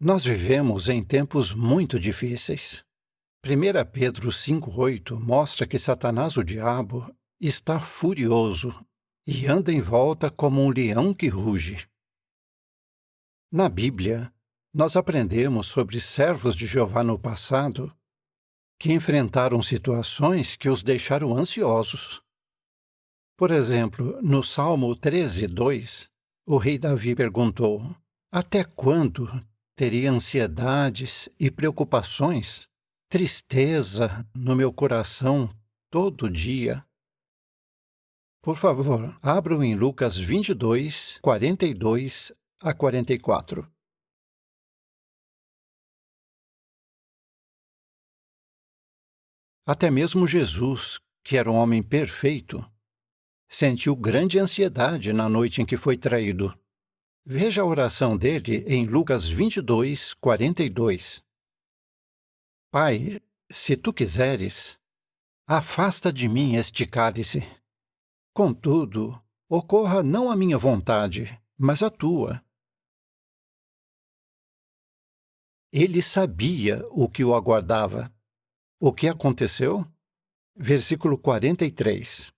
Nós vivemos em tempos muito difíceis. 1 Pedro 5,8 mostra que Satanás, o diabo, está furioso e anda em volta como um leão que ruge. Na Bíblia, nós aprendemos sobre servos de Jeová no passado que enfrentaram situações que os deixaram ansiosos. Por exemplo, no Salmo 13:2, o rei Davi perguntou: até quando teria ansiedades e preocupações, tristeza no meu coração todo dia? Por favor, abram em Lucas 22, 42 a 44. Até mesmo Jesus, que era um homem perfeito, sentiu grande ansiedade na noite em que foi traído. Veja a oração dele em Lucas 22, 42. Pai, se tu quiseres, afasta de mim este cálice. Contudo, ocorra não a minha vontade, mas a tua. Ele sabia o que o aguardava. O que aconteceu? Versículo 43.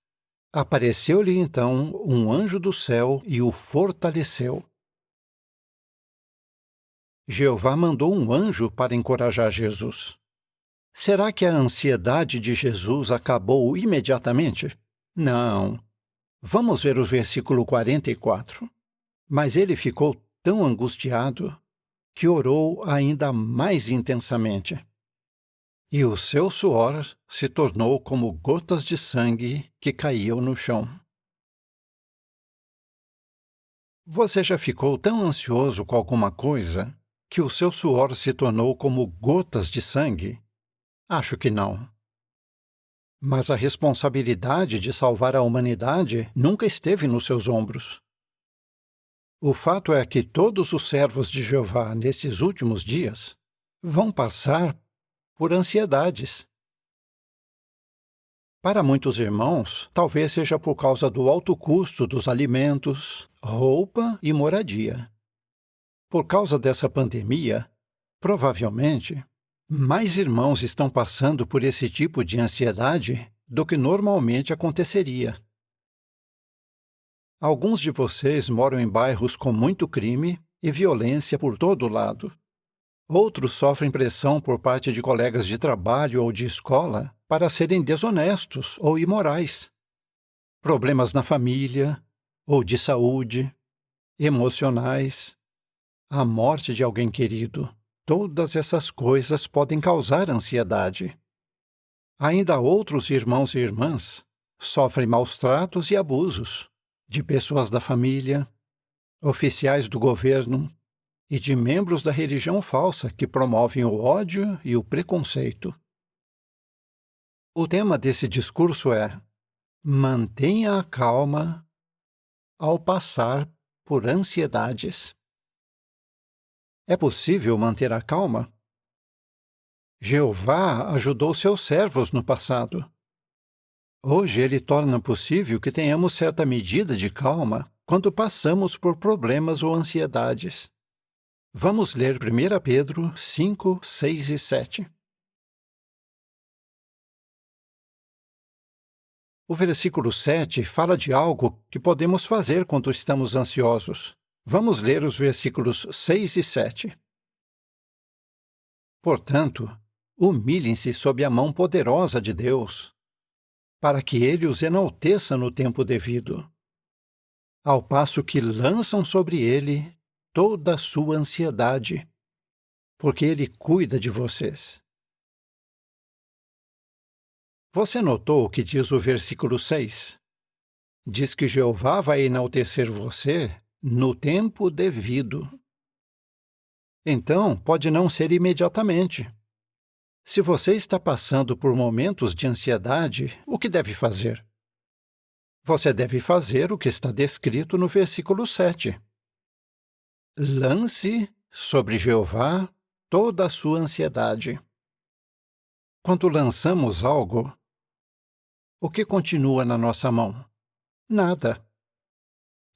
Apareceu-lhe então um anjo do céu e o fortaleceu. Jeová mandou um anjo para encorajar Jesus. Será que a ansiedade de Jesus acabou imediatamente? Não. Vamos ver o versículo 44. Mas ele ficou tão angustiado que orou ainda mais intensamente. E o seu suor se tornou como gotas de sangue que caíam no chão. Você já ficou tão ansioso com alguma coisa que o seu suor se tornou como gotas de sangue? Acho que não. Mas a responsabilidade de salvar a humanidade nunca esteve nos seus ombros. O fato é que todos os servos de Jeová nesses últimos dias vão passar por ansiedades. Para muitos irmãos, talvez seja por causa do alto custo dos alimentos, roupa e moradia. Por causa dessa pandemia, provavelmente, mais irmãos estão passando por esse tipo de ansiedade do que normalmente aconteceria. Alguns de vocês moram em bairros com muito crime e violência por todo lado. Outros sofrem pressão por parte de colegas de trabalho ou de escola para serem desonestos ou imorais. Problemas na família, ou de saúde, emocionais, a morte de alguém querido. Todas essas coisas podem causar ansiedade. Ainda outros irmãos e irmãs sofrem maus-tratos e abusos de pessoas da família, oficiais do governo e de membros da religião falsa que promovem o ódio e o preconceito. O tema desse discurso é: mantenha a calma ao passar por ansiedades. É possível manter a calma? Jeová ajudou seus servos no passado. Hoje ele torna possível que tenhamos certa medida de calma quando passamos por problemas ou ansiedades. Vamos ler 1 Pedro 5, 6 e 7. O versículo 7 fala de algo que podemos fazer quando estamos ansiosos. Vamos ler os versículos 6 e 7. Portanto, humilhem-se sob a mão poderosa de Deus, para que ele os enalteça no tempo devido, ao passo que lançam sobre ele toda a sua ansiedade, porque ele cuida de vocês. Você notou o que diz o versículo 6? Diz que Jeová vai enaltecer você no tempo devido. Então, pode não ser imediatamente. Se você está passando por momentos de ansiedade, o que deve fazer? Você deve fazer o que está descrito no versículo 7. Lance sobre Jeová toda a sua ansiedade. Quando lançamos algo, o que continua na nossa mão? Nada.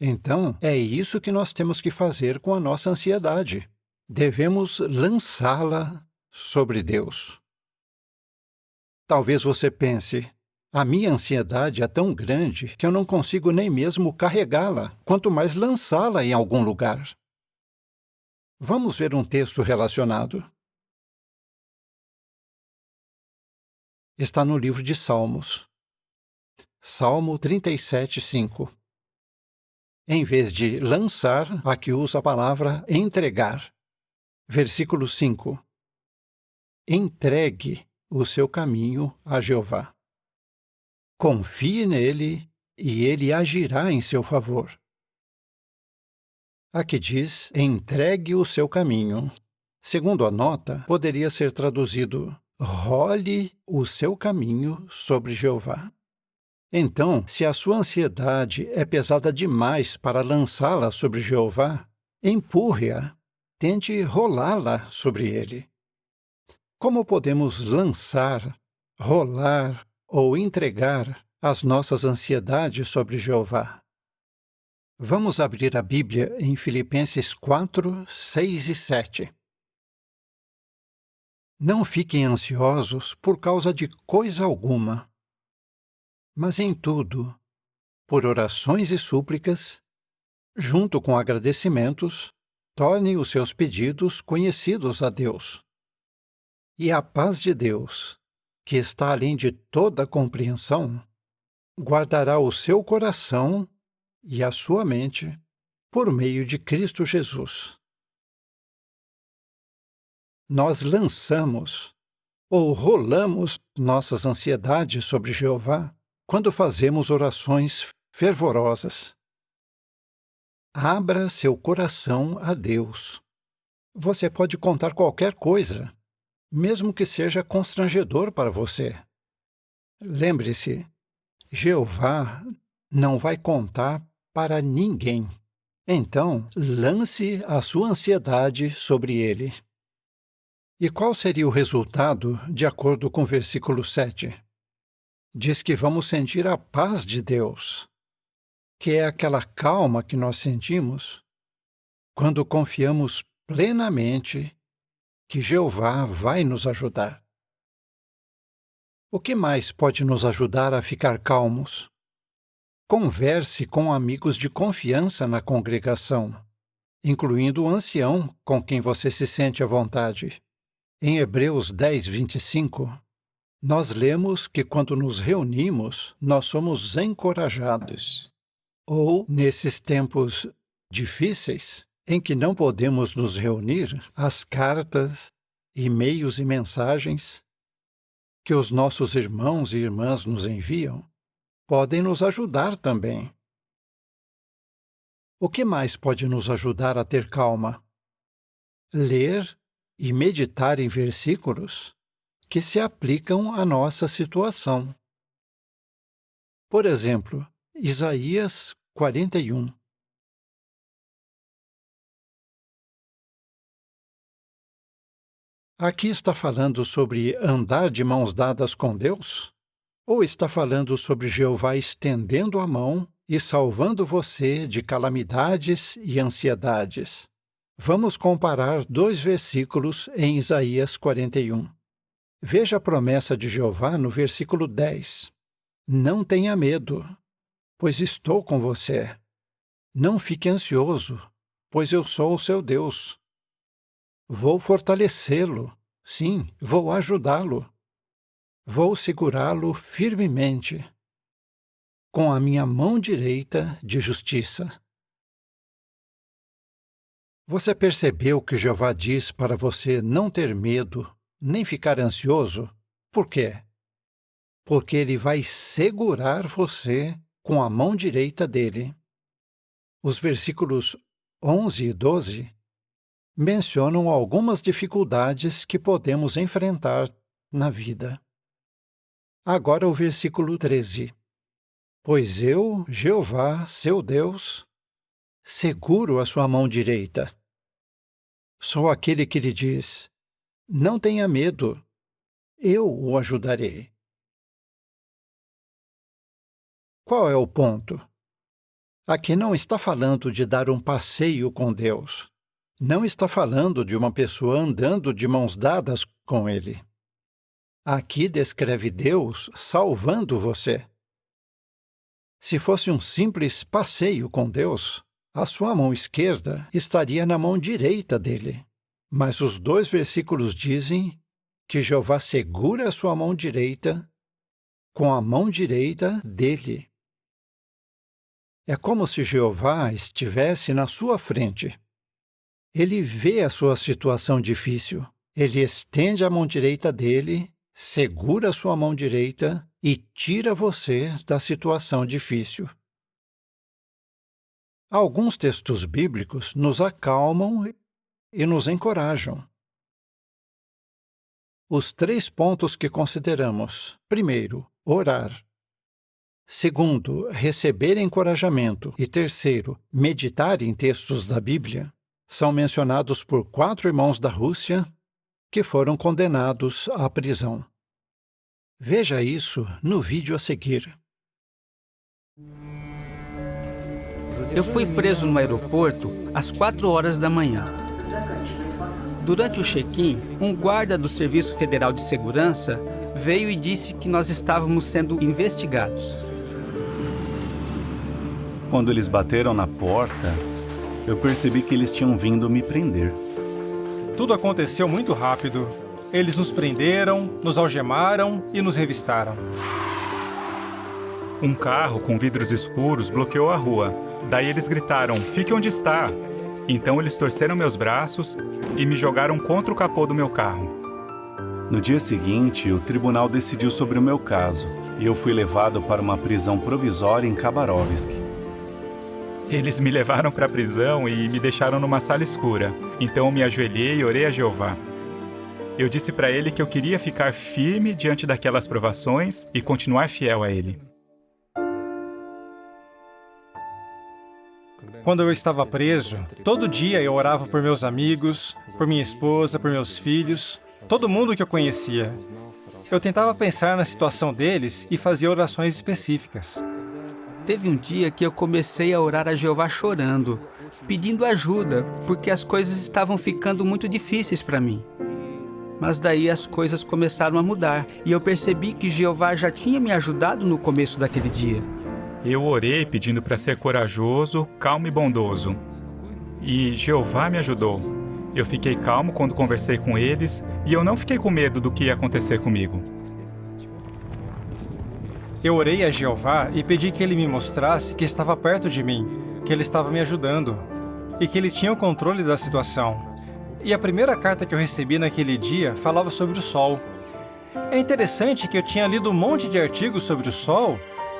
Então, é isso que nós temos que fazer com a nossa ansiedade. devemos lançá-la sobre Deus. Talvez você pense: a minha ansiedade é tão grande que eu não consigo nem mesmo carregá-la, quanto mais lançá-la em algum lugar. Vamos ver um texto relacionado. Está no livro de Salmos. Salmo 37:5. Em vez de lançar, aqui usa a palavra entregar. Versículo 5. Entregue o seu caminho a Jeová. Confie nele e ele agirá em seu favor. Aqui diz: entregue o seu caminho. Segundo a nota, poderia ser traduzido: role o seu caminho sobre Jeová. Então, se a sua ansiedade é pesada demais para lançá-la sobre Jeová, empurre-a, tente rolá-la sobre ele. Como podemos lançar, rolar ou entregar as nossas ansiedades sobre Jeová? Vamos abrir a Bíblia em Filipenses 4, 6 e 7. Não fiquem ansiosos por causa de coisa alguma, mas em tudo, por orações e súplicas, junto com agradecimentos, tornem os seus pedidos conhecidos a Deus. E a paz de Deus, que está além de toda compreensão, guardará o seu coração e a sua mente por meio de Cristo Jesus. Nós lançamos ou rolamos nossas ansiedades sobre Jeová quando fazemos orações fervorosas. Abra seu coração a Deus. Você pode contar qualquer coisa, mesmo que seja constrangedor para você. Lembre-se, Jeová não vai contar para ninguém. Então, lance a sua ansiedade sobre ele. E qual seria o resultado, de acordo com o versículo 7? Diz que vamos sentir a paz de Deus, que é aquela calma que nós sentimos quando confiamos plenamente que Jeová vai nos ajudar. O que mais pode nos ajudar a ficar calmos? Converse com amigos de confiança na congregação, incluindo o ancião com quem você se sente à vontade. Em Hebreus 10, 25, nós lemos que quando nos reunimos, nós somos encorajados. Ou, nesses tempos difíceis, em que não podemos nos reunir, as cartas, e-mails e mensagens que os nossos irmãos e irmãs nos enviam podem nos ajudar também. O que mais pode nos ajudar a ter calma? Ler e meditar em versículos que se aplicam à nossa situação. Por exemplo, Isaías 41. Aqui está falando sobre andar de mãos dadas com Deus? Ou está falando sobre Jeová estendendo a mão e salvando você de calamidades e ansiedades? Vamos comparar dois versículos em Isaías 41. Veja a promessa de Jeová no versículo 10. Não tenha medo, pois estou com você. Não fique ansioso, pois eu sou o seu Deus. Vou fortalecê-lo, sim, vou ajudá-lo. Vou segurá-lo firmemente, com a minha mão direita de justiça. Você percebeu que Jeová diz para você não ter medo, nem ficar ansioso? Por quê? Porque ele vai segurar você com a mão direita dele. Os versículos 11 e 12 mencionam algumas dificuldades que podemos enfrentar na vida. Agora o versículo 13. Pois eu, Jeová, seu Deus, seguro a sua mão direita. Sou aquele que lhe diz: não tenha medo, eu o ajudarei. Qual é o ponto? Aqui não está falando de dar um passeio com Deus. não está falando de uma pessoa andando de mãos dadas com ele. Aqui descreve Deus salvando você. Se fosse um simples passeio com Deus, a sua mão esquerda estaria na mão direita dele. Mas os 2 versículos dizem que Jeová segura a sua mão direita com a mão direita dele. É como se Jeová estivesse na sua frente. Ele vê a sua situação difícil. Ele estende a mão direita dele, segura a sua mão direita e tira você da situação difícil. Alguns textos bíblicos nos acalmam e nos encorajam. Os 3 pontos que consideramos: primeiro, orar. Segundo, receber encorajamento. E terceiro, meditar em textos da Bíblia, são mencionados por 4 irmãos da Rússia que foram condenados à prisão. Veja isso no vídeo a seguir. Eu fui preso no aeroporto às 4 horas da manhã. Durante o check-in, um guarda do Serviço Federal de Segurança veio e disse que nós estávamos sendo investigados. Quando eles bateram na porta, eu percebi que eles tinham vindo me prender. Tudo aconteceu muito rápido. Eles nos prenderam, nos algemaram e nos revistaram. Um carro com vidros escuros bloqueou a rua. Daí eles gritaram, "Fique onde está!" Então eles torceram meus braços e me jogaram contra o capô do meu carro. No dia seguinte, o tribunal decidiu sobre o meu caso e eu fui levado para uma prisão provisória em Khabarovsk. Eles me levaram para a prisão e me deixaram numa sala escura. Então eu me ajoelhei e orei a Jeová. Eu disse para ele que eu queria ficar firme diante daquelas provações e continuar fiel a ele. Quando eu estava preso, todo dia eu orava por meus amigos, por minha esposa, por meus filhos, todo mundo que eu conhecia. Eu tentava pensar na situação deles e fazia orações específicas. Teve um dia que eu comecei a orar a Jeová chorando, pedindo ajuda, porque as coisas estavam ficando muito difíceis para mim. Mas daí as coisas começaram a mudar e eu percebi que Jeová já tinha me ajudado no começo daquele dia. Eu orei pedindo para ser corajoso, calmo e bondoso. E Jeová me ajudou. Eu fiquei calmo quando conversei com eles e eu não fiquei com medo do que ia acontecer comigo. Eu orei a Jeová e pedi que ele me mostrasse que estava perto de mim, que ele estava me ajudando e que ele tinha o controle da situação. E a primeira carta que eu recebi naquele dia falava sobre o Sol. É interessante que eu tinha lido um monte de artigos sobre o Sol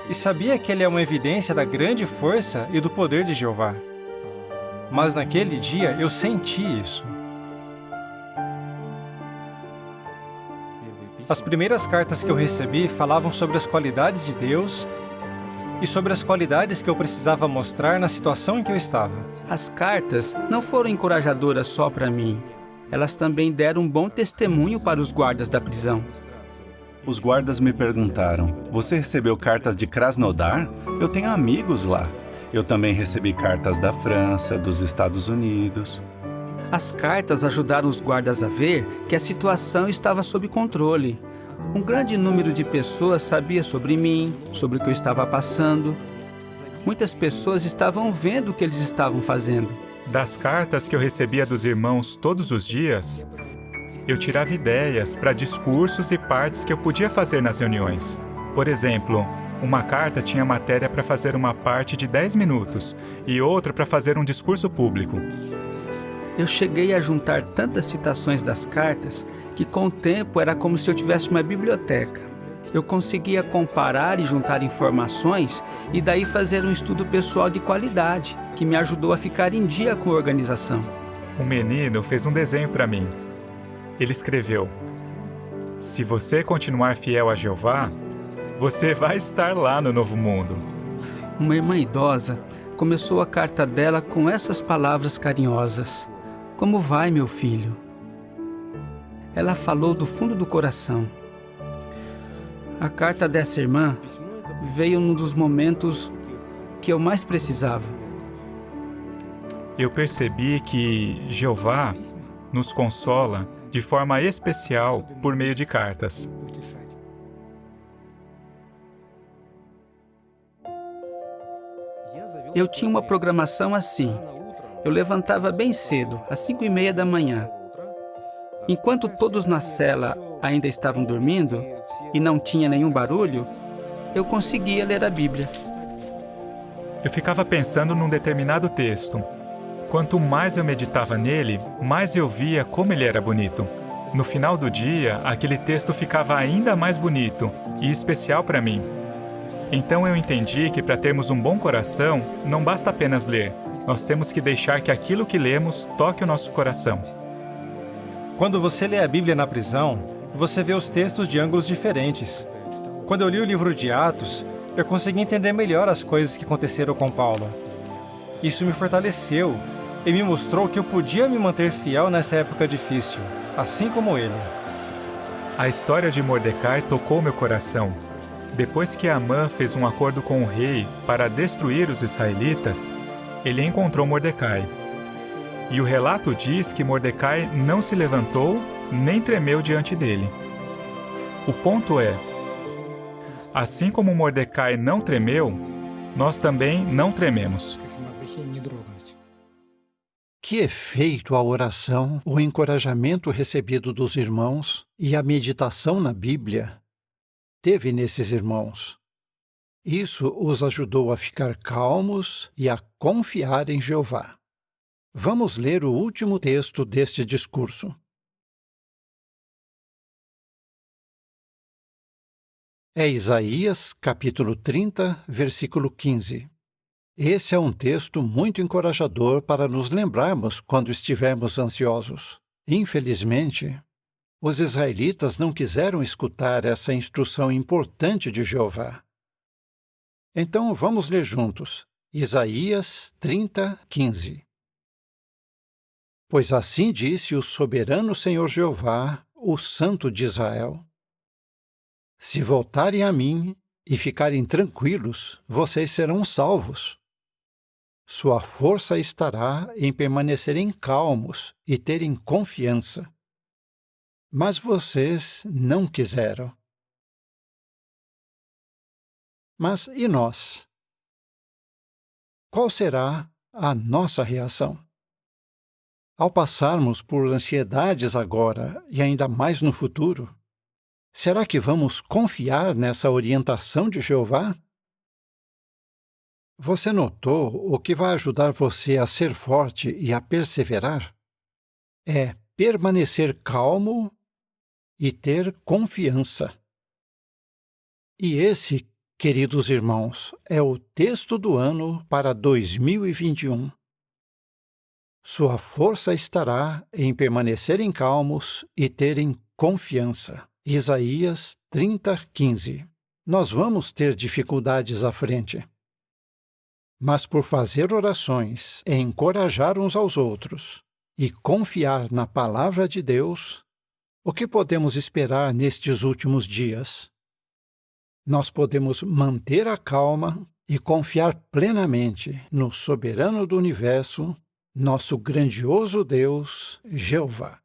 e sabia que ele é uma evidência da grande força e do poder de Jeová. Mas naquele dia eu senti isso. As primeiras cartas que eu recebi falavam sobre as qualidades de Deus e sobre as qualidades que eu precisava mostrar na situação em que eu estava. As cartas não foram encorajadoras só para mim. Elas também deram um bom testemunho para os guardas da prisão. Os guardas me perguntaram, "Você recebeu cartas de Krasnodar? Eu tenho amigos lá." Eu também recebi cartas da França, dos Estados Unidos. As cartas ajudaram os guardas a ver que a situação estava sob controle. Um grande número de pessoas sabia sobre mim, sobre o que eu estava passando. Muitas pessoas estavam vendo o que eles estavam fazendo. Das cartas que eu recebia dos irmãos todos os dias, eu tirava ideias para discursos e partes que eu podia fazer nas reuniões. Por exemplo, uma carta tinha matéria para fazer uma parte de 10 minutos e outra para fazer um discurso público. Eu cheguei a juntar tantas citações das cartas que com o tempo era como se eu tivesse uma biblioteca. Eu conseguia comparar e juntar informações e daí fazer um estudo pessoal de qualidade, que me ajudou a ficar em dia com a organização. Um menino fez um desenho para mim. Ele escreveu, "Se você continuar fiel a Jeová, você vai estar lá no novo mundo." Uma irmã idosa começou a carta dela com essas palavras carinhosas. "Como vai, meu filho?" Ela falou do fundo do coração. A carta dessa irmã veio num dos momentos que eu mais precisava. eu percebi que Jeová nos consola de forma especial por meio de cartas. Eu tinha uma programação assim. Eu levantava bem cedo, às 5:30 da manhã. Enquanto todos na cela ainda estavam dormindo e não tinha nenhum barulho, eu conseguia ler a Bíblia. Eu ficava pensando num determinado texto. Quanto mais eu meditava nele, mais eu via como ele era bonito. No final do dia, aquele texto ficava ainda mais bonito e especial para mim. Então eu entendi que para termos um bom coração, não basta apenas ler. Nós temos que deixar que aquilo que lemos toque o nosso coração. Quando você lê a Bíblia na prisão, você vê os textos de ângulos diferentes. Quando eu li o livro de Atos, eu consegui entender melhor as coisas que aconteceram com Paulo. Isso me fortaleceu e me mostrou que eu podia me manter fiel nessa época difícil, assim como ele. A história de Mordecai tocou meu coração. Depois que Amã fez um acordo com o rei para destruir os israelitas, ele encontrou Mordecai. E o relato diz que Mordecai não se levantou nem tremeu diante dele. O ponto é, assim como Mordecai não tremeu, nós também não trememos. Que efeito a oração, o encorajamento recebido dos irmãos e a meditação na Bíblia teve nesses irmãos. Isso os ajudou a ficar calmos e a confiar em Jeová. Vamos ler o último texto deste discurso. É Isaías, capítulo 30, versículo 15. Esse é um texto muito encorajador para nos lembrarmos quando estivermos ansiosos. Infelizmente, os israelitas não quiseram escutar essa instrução importante de Jeová. Então, vamos ler juntos. Isaías 30, 15. Pois assim disse o soberano Senhor Jeová, o Santo de Israel: se voltarem a mim e ficarem tranquilos, vocês serão salvos. Sua força estará em permanecerem calmos e terem confiança. Mas vocês não quiseram. Mas e nós? Qual será a nossa reação? Ao passarmos por ansiedades agora e ainda mais no futuro, será que vamos confiar nessa orientação de Jeová? Você notou o que vai ajudar você a ser forte e a perseverar? É permanecer calmo e ter confiança. E esse, queridos irmãos, é o texto do ano para 2021. Sua força estará em permanecerem calmos e terem confiança. Isaías 30, 15. Nós vamos ter dificuldades à frente. Mas por fazer orações, encorajar uns aos outros e confiar na palavra de Deus, o que podemos esperar nestes últimos dias? Nós podemos manter a calma e confiar plenamente no soberano do universo, nosso grandioso Deus, Jeová.